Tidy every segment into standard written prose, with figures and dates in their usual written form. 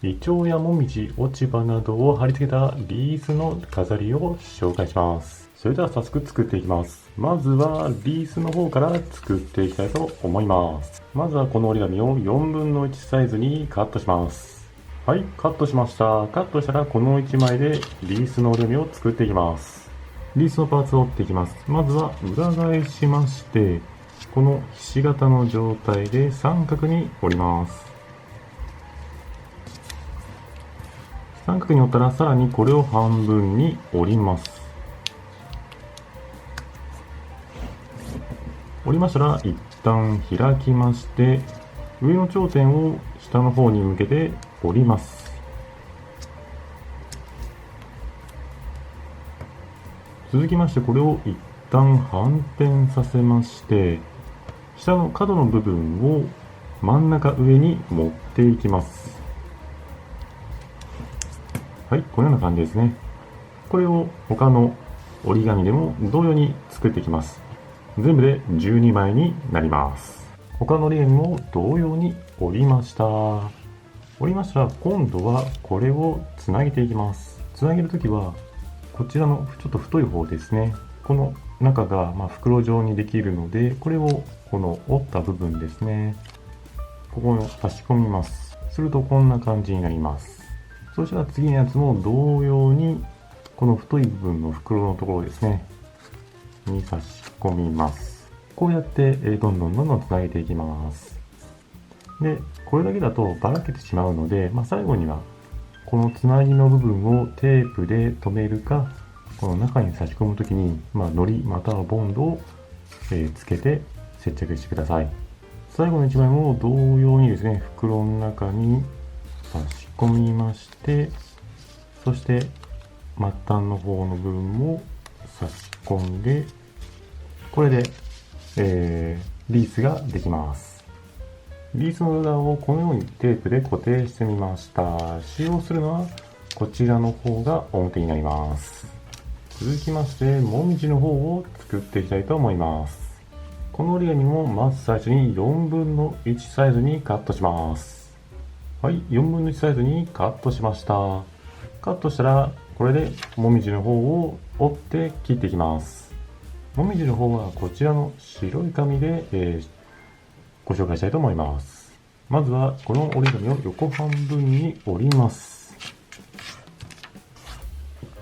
イチョウやモミジ、落ち葉などを貼り付けたリースの飾りを紹介します。それでは早速作っていきます。まずはリースの方から作っていきたいと思います。まずはこの折り紙を4分の1サイズにカットします。はい、カットしました。カットしたらこの1枚でリースの折り紙を作っていきます。リースのパーツを折っていきます。まずは裏返しまして、このひし形の状態で三角に折ります。三角に折ったらさらにこれを半分に折ります。折りましたら一旦開きまして、上の頂点を下の方に向けて折ります。続きましてこれを一旦反転させまして、下の角の部分を真ん中上に持っていきます。はい、このような感じですね。これを他の折り紙でも同様に作っていきます。全部で12枚になります。他の折り紙も同様に折りました。折りましたら今度はこれをつなげていきます。つなげるときはこちらのちょっと太い方ですね。この中が袋状にできるので、これをこの折った部分ですね。ここに差し込みます。するとこんな感じになります。そしたら次のやつも同様にこの太い部分の袋のところですねに差し込みます。こうやってどんどんつなげていきます。でこれだけだとばらけてしまうので、最後にはこのつなぎの部分をテープで留めるか、この中に差し込むときに糊またはボンドをつけて接着してください。最後の1枚も同様にですね、袋の中に差し込みまして、そして末端の方の部分も差し込んで、これで、リースができます。リースの裏をこのようにテープで固定してみました。使用するのはこちらの方が表になります。続きましてもみじの方を作っていきたいと思います。この折り紙もまず最初に4分の1サイズにカットします。はい、4分の1サイズにカットしました。カットしたらこれでもみじの方を折って切っていきます。もみじの方はこちらの白い紙で、ご紹介したいと思います。まずはこの折り紙を横半分に折ります。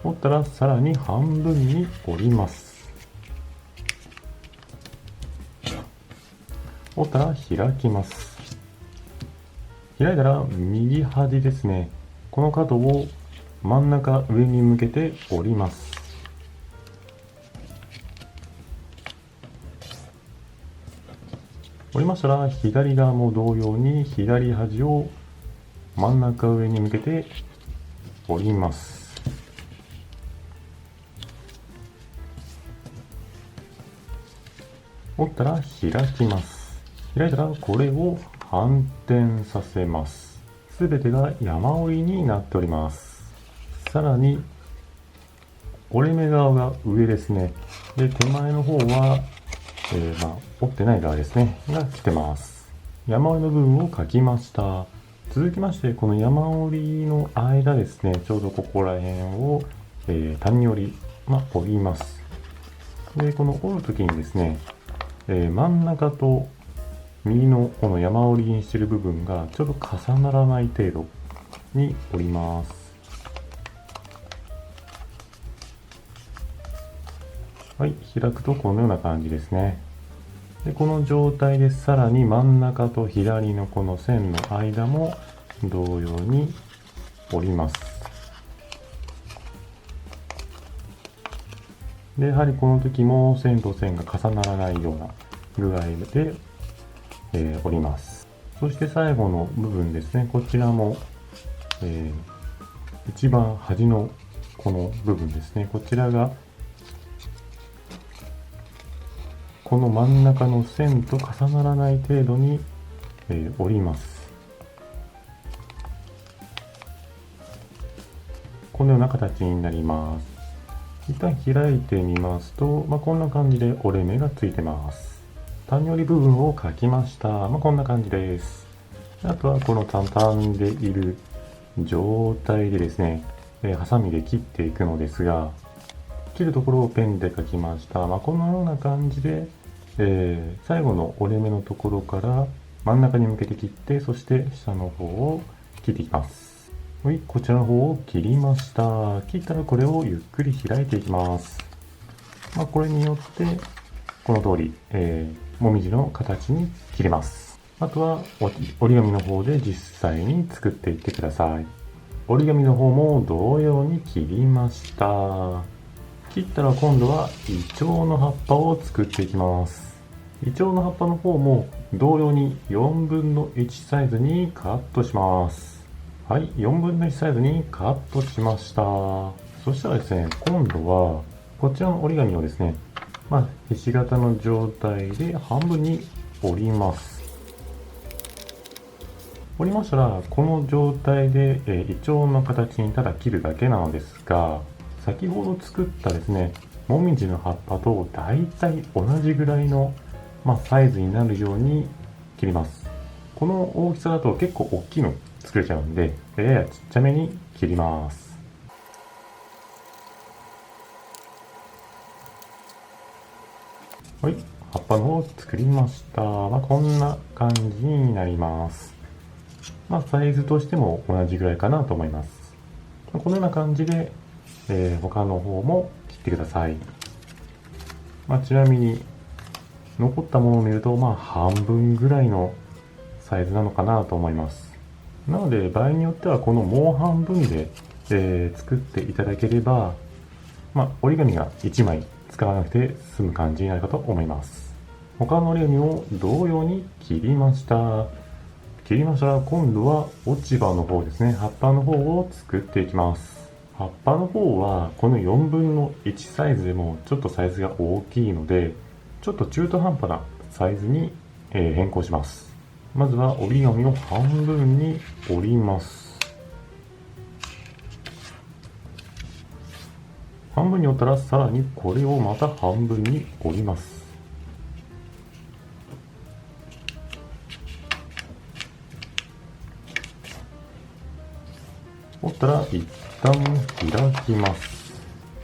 折ったらさらに半分に折ります。折ったら開きます。開いたら右端ですね、この角を真ん中上に向けて折ります。折りましたら左側も同様に左端を真ん中上に向けて折ります。折ったら開きます。開いたらこれを反転させます。すべてが山折りになっております。さらに折れ目側が上ですね。で手前の方は、折ってない側ですねが来てます。山折りの部分を描きました。続きましてこの山折りの間ですね、ちょうどここら辺を、谷折り、折ります。でこの折る時にですね、真ん中と右のこの山折りにしている部分がちょうど重ならない程度に折ります。はい、開くとこのような感じですね。でこの状態でさらに真ん中と左のこの線の間も同様に折ります。でやはりこの時も線と線が重ならないような具合で折ります。そして最後の部分ですね、こちらも、一番端のこの部分ですね、こちらがこの真ん中の線と重ならない程度に、折ります。このような形になります。一旦開いてみますと、こんな感じで折れ目がついてます。谷折り部分を描きました。こんな感じです。あとはこの畳んでいる状態でですね、ハサミで切っていくのですが、切るところをペンで描きました。このような感じで、最後の折れ目のところから真ん中に向けて切って、そして下の方を切っていきます。はい、こちらの方を切りました。切ったらこれをゆっくり開いていきます。これによってこの通り、もみじの形に切れます。あとは折り紙の方で実際に作っていってください。折り紙の方も同様に切りました。切ったら今度はイチョウの葉っぱを作っていきます。イチョウの葉っぱの方も同様に4分の1サイズにカットします。はい、4分の1サイズにカットしました。そしたらですね、今度はこちらの折り紙をですね、ひし形の状態で半分に折ります。折りましたら、この状態で、イチョウの形にただ切るだけなのですが、先ほど作ったですね、もみじの葉っぱとだいたい同じぐらいの、サイズになるように切ります。この大きさだと結構大きいの作れちゃうんで、ややちっちゃめに切ります。はい、葉っぱの方を作りました。こんな感じになります。サイズとしても同じぐらいかなと思います。このような感じで、他の方も切ってください。ちなみに残ったものを見ると半分ぐらいのサイズなのかなと思います。なので場合によってはこのもう半分で、作っていただければ、折り紙が1枚使わなくて済む感じになるかと思います。他の折り紙を同様に切りました。今度は落ち葉の方ですね、葉っぱの方を作っていきます。葉っぱの方はこの4分の1サイズでもちょっとサイズが大きいので、ちょっと中途半端なサイズに変更します。まずは折り紙を半分に折ります。半分に折ったらさらにこれをまた半分に折ります。折ったら一旦開きます。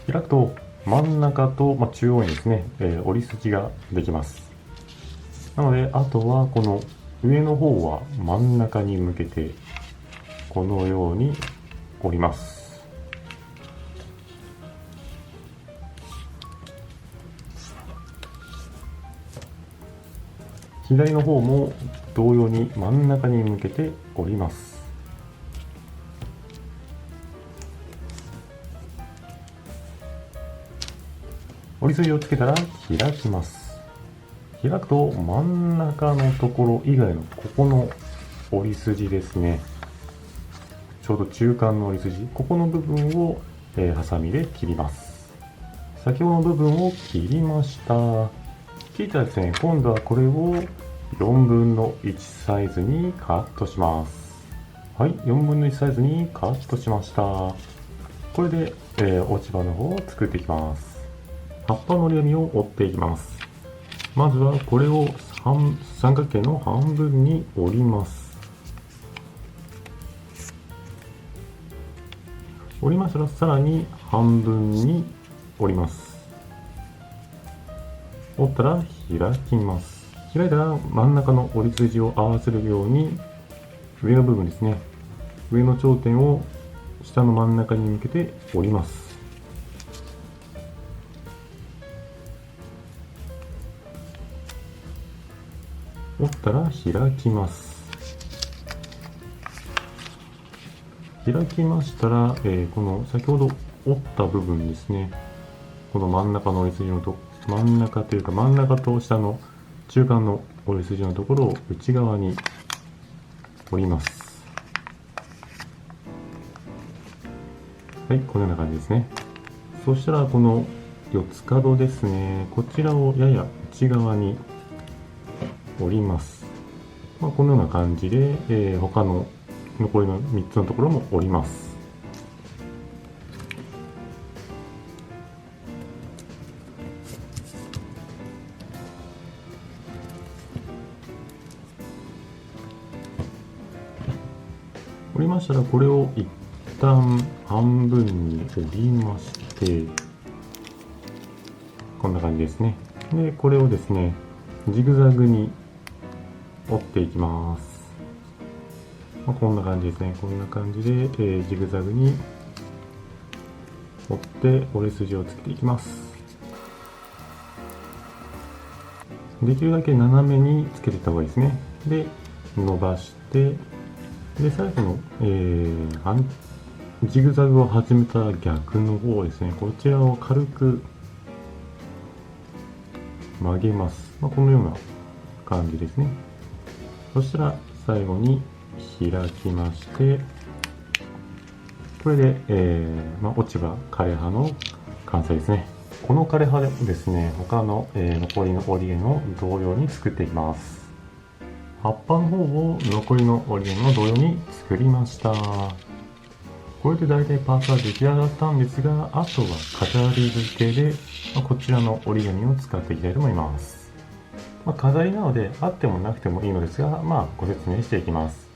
開くと真ん中と、中央にですね、折り筋ができます。なのであとはこの上の方は真ん中に向けてこのように折ります。左の方も同様に真ん中に向けて折ります。折り筋をつけたら開きます。開くと真ん中のところ以外のここの折り筋ですね、ちょうど中間の折り筋、ここの部分を、ハサミで切ります。先ほどの部分を切りました。切ったらですね、今度はこれを4分の1サイズにカットします。はい、4分の1サイズにカットしました。これで、落ち葉の方を作っていきます。葉っぱの折り紙を折っていきます。まずはこれを三角形の半分に折ります。折りましたらさらに半分に折ります。折ったら開きます。開いたら真ん中の折り筋を合わせるように上の部分ですね、上の頂点を下の真ん中に向けて折ります。折ったら開きます。開きましたら、この先ほど折った部分ですね、この真ん中の折り筋の真ん中と下の中間の折り筋のところを内側に折ります。はい、このような感じですね。そしたらこの四つ角ですね、こちらをやや内側に折ります。このような感じで、他の残りの3つのところも折ります。折りまししたら、これを一旦半分に折りまして、こんな感じですね。で、これをですね、ジグザグに折っていきます。こんな感じですね。こんな感じで、ジグザグに折って折れ筋をつけていきます。できるだけ斜めにつけていった方がいいですね。で、伸ばして、で、最後の、ジグザグを始めた逆の方ですね。こちらを軽く曲げます。このような感じですね。そしたら最後に開きまして、これで、落ち葉枯葉の完成ですね。この枯葉でもですね、他の、残りの折り絵の同様に作っていきます。葉っぱの方を残りの折り絵の同様に作りました。これで大体パーツは出来上がったんですが、あとは飾り付けで、こちらの折り紙を使っていきたいと思います。飾りなのであってもなくてもいいのですが、ご説明していきます。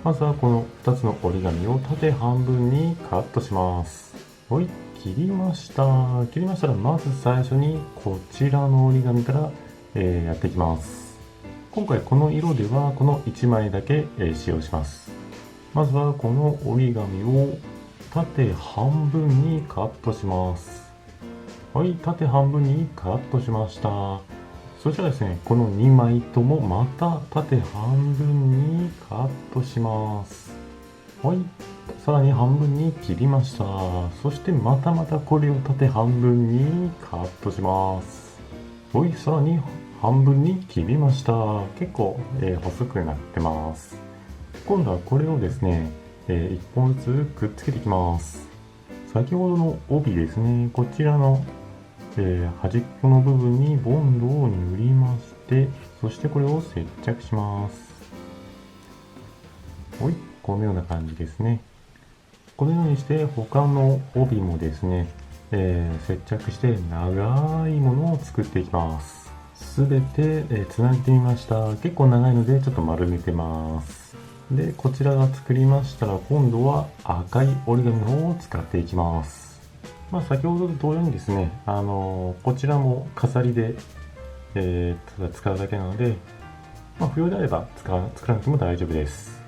まずはこの2つの折り紙を縦半分にカットします。はい、切りました。切りましたら、まず最初にこちらの折り紙から、やっていきます。今回この色ではこの1枚だけ、使用します。まずはこの折り紙を縦半分にカットします。はい、縦半分にカットしました。そしたらですね、この2枚ともまた縦半分にカットします。はい、さらに半分に切りました。そしてまたこれを縦半分にカットします。はい、さらに半分に切りました。結構、細くなってます。今度はこれをですね、1本ずつくっつけていきます。先ほどの帯ですね、こちらの端っこの部分にボンドを塗りまして、そしてこれを接着します。はい、このような感じですね。このようにして他の帯もですね、接着して長いものを作っていきます。すべて、つなげてみました。結構長いのでちょっと丸めてます。で、こちらが作りましたら、今度は赤い折り紙の方を使っていきます。先ほどと同様にですね、こちらも飾りで、ただ使うだけなので、不要であれば作らなくても大丈夫です。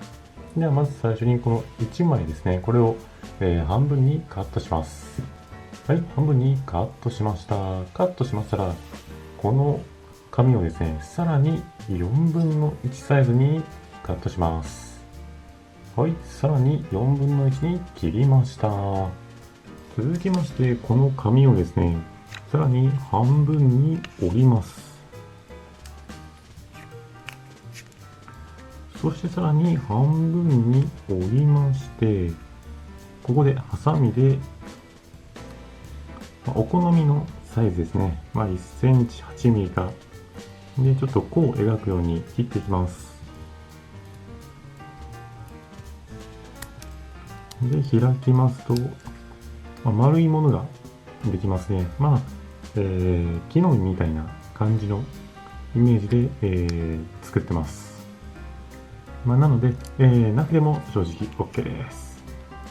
ではまず最初にこの1枚ですね、これを、半分にカットします。はい、半分にカットしました。カットしましたら、この紙をですね、さらに4分の1サイズにカットします。はい、さらに4分の1に切りました。続きまして、この紙をですね、さらに半分に折ります。そしてさらに半分に折りまして、ここでハサミで、お好みのサイズですね、1センチ8ミリかで、ちょっと弧を描くように切っていきます。で、開きますと、丸いものができますね。木の実みたいな感じのイメージで、作ってます。なので、なくても正直 OK です。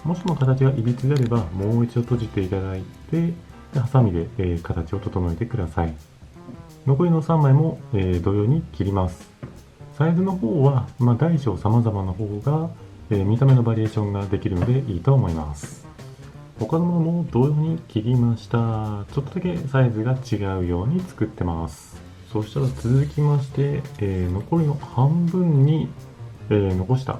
もしも形がいびつであれば、もう一度閉じていただいて、ハサミで、形を整えてください。残りの3枚も、同様に切ります。サイズの方は、大小様々な方が、見た目のバリエーションができるのでいいと思います。他のものも同様に切りました。ちょっとだけサイズが違うように作ってます。そしたら続きまして、残りの半分に、残した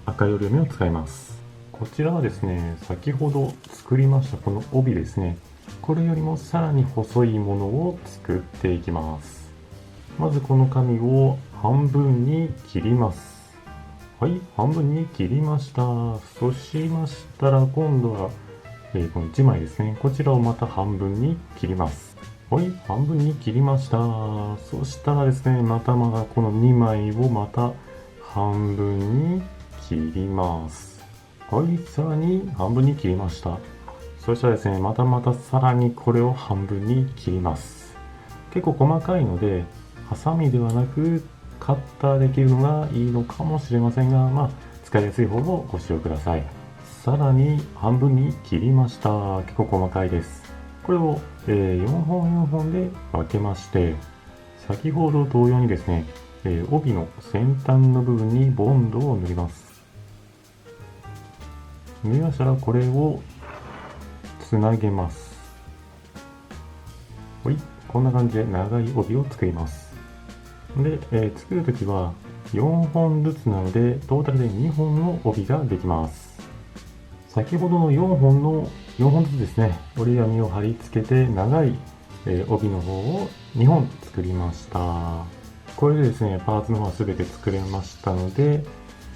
赤い折り紙を使います。こちらはですね、先ほど作りましたこの帯ですね。これよりもさらに細いものを作っていきます。まずこの紙を半分に切ります。はい、半分に切りました。そうしましたら今度はこの1枚ですね。こちらをまた半分に切ります。はい、半分に切りました。そしたらですね、またこの2枚をまた半分に切ります。はい、さらに半分に切りました。そしたらですね、またさらにこれを半分に切ります。結構細かいので、ハサミではなくカッターで切るのがいいのかもしれませんが、使使いやすい方をご使用ください。さらに半分に切りました。結構細かいです。これを、4本4本で分けまして、先ほど同様にですね、帯の先端の部分にボンドを塗ります。塗りましたらこれをつなげます。こんな感じで長い帯を作ります。で、作るときは4本ずつなのでトータルで2本の帯ができます。先ほどの4本ずつですね、折り紙を貼り付けて長い、帯の方を2本作りました。これでですね、パーツの方は全て作れましたので、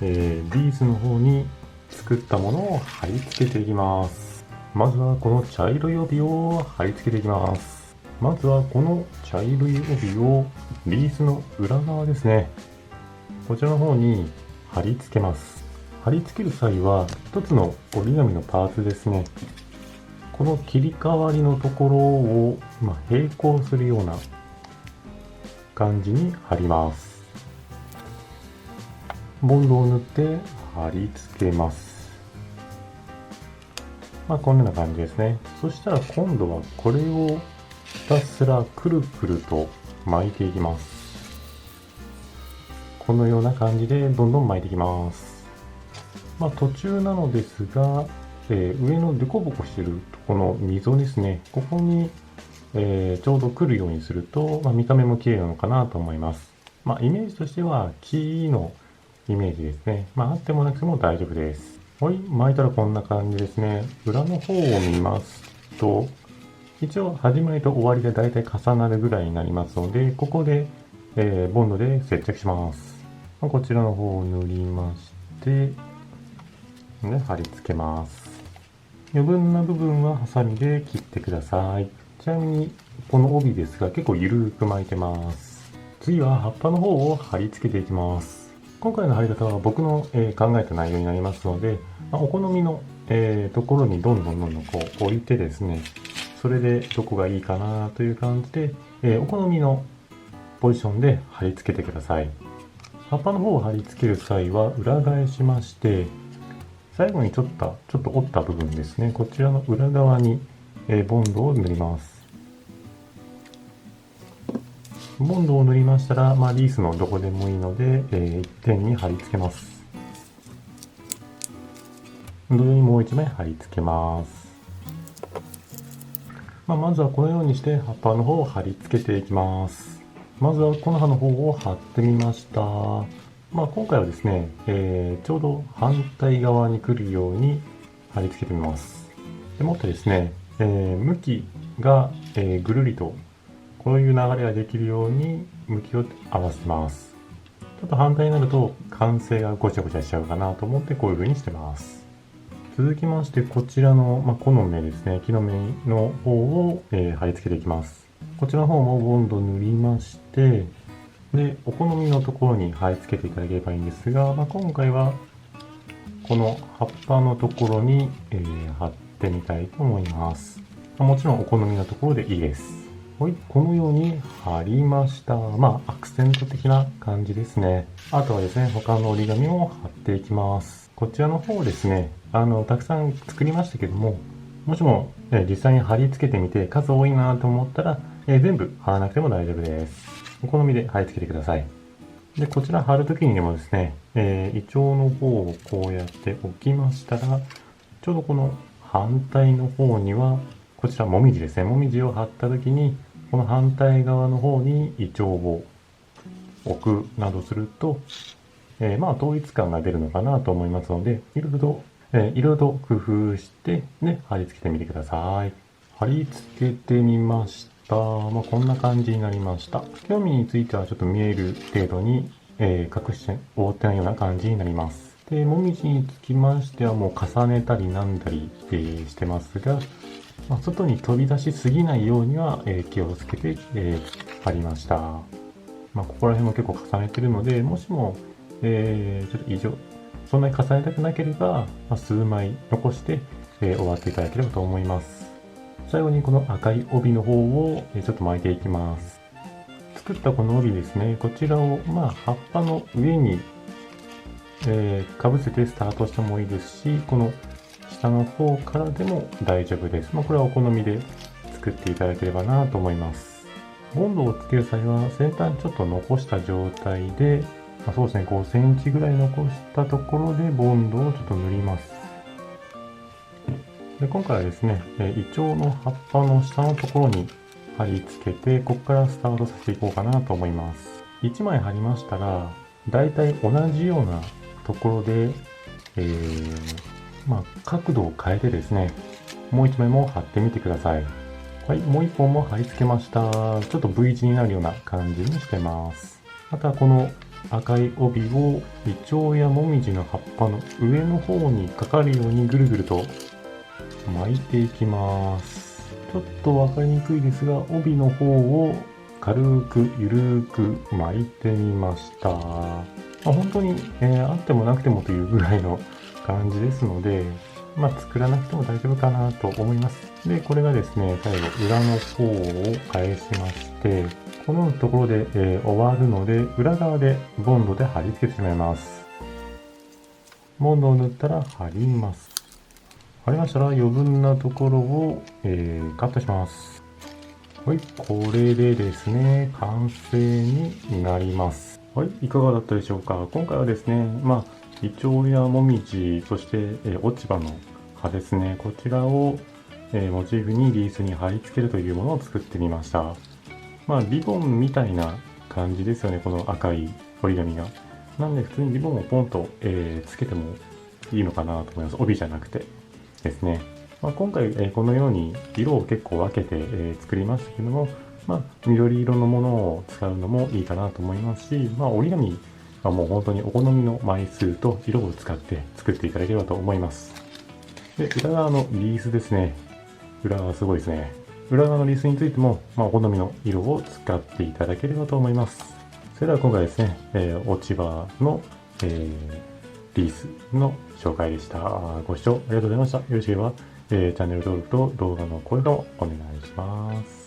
ビーズの方に作ったものを貼り付けていきます。まずはこの茶色い帯を貼り付けていきます。まずはこの茶色い帯をビーズの裏側ですね、こちらの方に貼り付けます。貼り付ける際は一つの折り紙のパーツですね、この切り替わりのところを、平行するような感じに貼ります。ボンドを塗って貼り付けます。こんな感じですね。そしたら今度はこれをひたすらくるくると巻いていきます。このような感じでどんどん巻いていきます。途中なのですが、上のデコボコしてるとこの溝ですね、ここに、ちょうど来るようにすると、見た目も綺麗なのかなと思います。イメージとしては木のイメージですね。あってもなくても大丈夫です。巻いたらこんな感じですね。裏の方を見ますと、一応始まりと終わりがだいたい重なるぐらいになりますので、ここで、ボンドで接着します。こちらの方を塗りまして、貼り付けます。余分な部分はハサミで切ってください。ちなみにこの帯ですが結構ゆるく巻いてます。次は葉っぱの方を貼り付けていきます。今回の貼り方は僕の、考えた内容になりますので、お好みの、ところにどんどんこう置いてですね、それでどこがいいかなという感じで、お好みのポジションで貼り付けてください。葉っぱの方を貼り付ける際は裏返しまして、最後にちょっと折った部分ですね、こちらの裏側に、ボンドを塗ります。ボンドを塗りましたら、リースのどこでもいいので、一点に貼り付けます。同様にもう一枚貼り付けます。まずはこのようにして葉っぱの方を貼り付けていきます。まずはこの葉の方を貼ってみました。今回はですね、ちょうど反対側に来るように貼り付けてみます。でもってですね、向きが、ぐるりとこういう流れができるように向きを合わせます。ちょっと反対になると完成がごちゃごちゃしちゃうかなと思ってこういう風にしてます。続きましてこちらの、木の芽ですね、木の芽の方を、貼り付けていきます。こちらの方もボンド塗りまして、でお好みのところに貼り付けていただければいいんですが、今回はこの葉っぱのところに、貼ってみたいと思います。もちろんお好みのところでいいです。このように貼りました。アクセント的な感じですね。あとはですね、他の折り紙を貼っていきます。こちらの方ですね、たくさん作りましたけども、もしも、実際に貼り付けてみて数多いなと思ったら、全部貼らなくても大丈夫です。お好みで貼り付けてください。で、こちら貼るときにでもですね、イチョウの方をこうやって置きましたら、ちょうどこの反対の方には、こちらもみじですね。もみじを貼ったときに、この反対側の方にイチョウを置くなどすると、統一感が出るのかなと思いますので、いろいろと工夫してね、貼り付けてみてください。貼り付けてみました。こんな感じになりました。興味についてはちょっと見える程度に、隠して覆ってないような感じになります。で、もみじにつきましてはもう重ねたりなんだり、してますが、外に飛び出しすぎないようには、気をつけて、貼りました。ここら辺も結構重ねてるので、もしも、ちょっと異常、そんなに重ねたくなければ、数枚残して、終わっていただければと思います。最後にこの赤い帯の方を、ちょっと巻いていきます。作ったこの帯ですね、こちらを、葉っぱの上にかぶせてスタートしてもいいですし、この下の方からでも大丈夫です。これはお好みで作っていただければなと思います。ボンドをつける際は先端ちょっと残した状態で、そうですね、5センチぐらい残したところでボンドをちょっと塗ります。で今回はですね、イチョウの葉っぱの下のところに貼り付けて、ここからスタートさせていこうかなと思います。1枚貼りましたら、だいたい同じようなところで、角度を変えてですね、もう1枚も貼ってみてください。はい、もう1本も貼り付けました。ちょっと V 字になるような感じにしてます。またこの赤い帯をイチョウやモミジの葉っぱの上の方にかかるようにぐるぐると巻いていきます。ちょっと分かりにくいですが、帯の方を軽くゆるく巻いてみました。本当に、あってもなくてもというぐらいの感じですので、作らなくても大丈夫かなと思います。で、これがですね、最後裏の方を返しまして、このところで、終わるので、裏側でボンドで貼り付けてしまいます。ボンドを塗ったら貼ります。貼りましたら余分なところを、カットします。はい、これでですね、完成になります。はい、いかがだったでしょうか。今回はですね、イチョウやモミジ、そして、落ち葉の葉ですね、こちらを、モチーフにリースに貼り付けるというものを作ってみました。リボンみたいな感じですよね、この赤い折り紙が。なんで普通にリボンをポンと、つけてもいいのかなと思います。帯じゃなくてですね。今回、このように色を結構分けて、作りましたけども、緑色のものを使うのもいいかなと思いますし、折り紙はもう本当にお好みの枚数と色を使って作っていただければと思います。で、裏側のリースですね。裏側すごいですね。裏側のリースについても、お好みの色を使っていただければと思います。それでは今回ですね、落ち葉の、リースの紹介でした。ご視聴ありがとうございました。よろしければ、チャンネル登録と動画の高評価をお願いします。